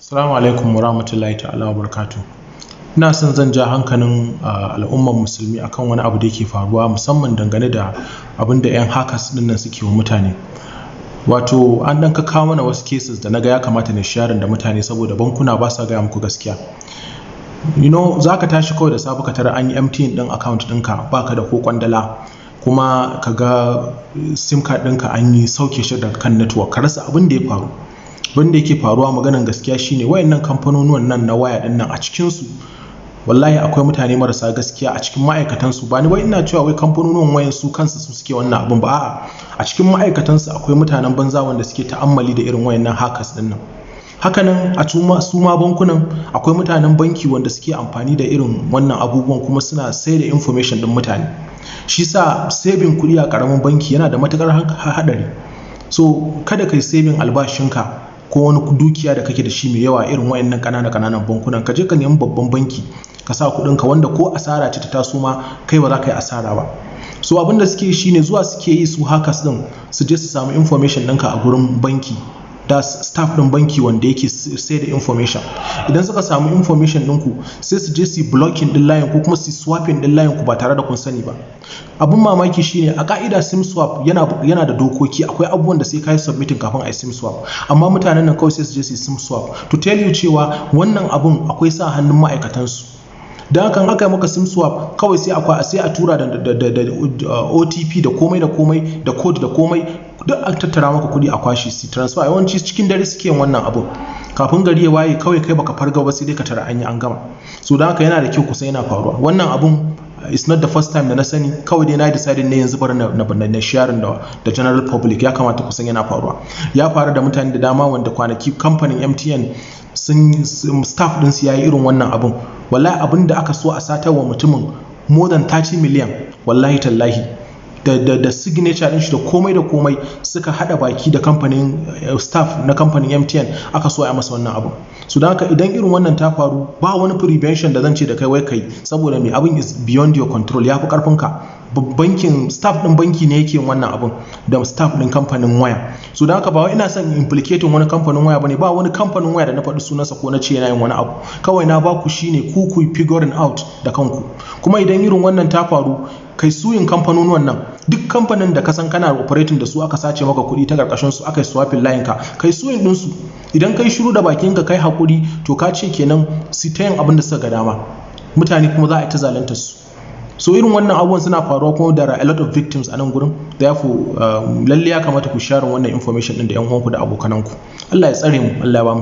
Assalamu alaikum warahmatullahi ta'ala wabarakatuh. Ina son zan ja hankalin al'ummar musulmi akan wani abu da yake faruwa musamman dangane da abin da 'yan hackers ɗin nan suke wa mutane. Wato an ɗan kawo mana wasu cases da naga ya kamata na sharing da mutane saboda bankuna ba sa gaya muku gaskiya. Za ka tashi kawai da safe ka tara an yi emptying ɗin account ɗinka baka da ko kwandala, kuma ka ga sim card ɗinka an yi sauke shi daga kan network, ka rasa abin da ya faru. Abin da yake faruwa maganan gaskiya shine wayannan kamfanonuwan nan na waya ɗin nan a cikinsu wallahi akwai mutane marasa gaskiya a cikin ma'aikatansu. Ba ni wai ina cewa wai kamfanonuwan wayan su kansu su suke wannan abin ba, a'a, a cikin ma'aikatansu akwai mutanen banza wanda suke ta'ammali da irin wayannan hackers ɗin nan. Hakanan a su ma bankunan akwai mutanen banki wanda suke amfani da irin wannan abubuwan kuma suna sai da information ɗin mutane. Shi sa saving kuɗi a ƙaramin banki yana da matuƙar haɗari. So kada kai saving albashinka ko wani dukiya da kake da shi mai yawa irin wayannan ƙananan bankunan, ka je ka nemi babban banki ka sa kuɗinka wanda ko asara ce ta taso ma kai ba za ka yi asara ba. So abin da suke shi ne zuwa suke yi su hackers ɗin su je su samu information ɗinka a gurin banki, da staff ɗin banki wanda yake sai da information. Idan suka samu information ɗinku sai su je su blocking ɗin layin ko kuma su swapping ɗin layin ku ba tare da kun sani ba. Abin mamaki shine a ka'ida sim swap yana da dokoki, akwai abubuwan da sai ka yi submitting kafin a yi sim swap, amma mutanen nan kawai sai su je su yi sim swap to tell you cewa wannan abun akwai sa hannun ma'aikatansu. Da hakan aka yi maka sim swap kawai sai a tura da OTP da komai da code da komai, duk a tattara maka kuɗi a kwashi su transfer. Yawanci cikin dare suke yin wannan abun, kafin gari ya waye kawai kai baka farga ba sai dai ka tara an gama. So da haka yana da kyau kusa yana faruwa wannan abun. It's not the first time da na sani, kawai dai na decide ne yanzu bari na sharing da general public, ya kamata kusan yana faruwa. Ya faru da mutane da dama wanda kwanaki kamfanin MTN staff ɗinsu ya yi irin wannan abun. Wallahi abin da aka so a satar wa mutumin more than 30 million, wallahi tallahi, da signature ɗin shi da komai suka haɗa baki da kamfanin staff na kamfanin MTN aka so a masa wannan abu. So don haka idan irin wannan ta faru ba wani prevention da zan ce da kai wai kai, saboda mai abin is beyond your control, ya fi karfinka. Bankin staff ɗin banki ne yake wannan abun da staff ɗin kamfanin waya. So don haka ba wai ina son implicating wani kamfanin waya bane, ba wani kamfanin waya da na faɗi sunansa ko na ce yana yin wani abu. Kawai na baku shine ku figuring out da kanku. Kuma idan irin wannan ta faru kai suyin kamfanonuwan nan, duk kamfanin da ka san kana operating da su aka sace maka kuɗi ta karkashin su aka yi swapping line ka, kai suyin din su. Idan kai shiru da bakinka kai hakuri to ka ce kenan su ta yin abin da suka ga dama, mutane kuma za a yi ta zalunta su. So irin wannan abubuwan suna faruwa kuma there are a lot of victims a nan gurin. Therefore lalle ya kamata ku share wannan information din da yan uwanku da abokananku. Allah ya tsare mu, Allah ya ba mu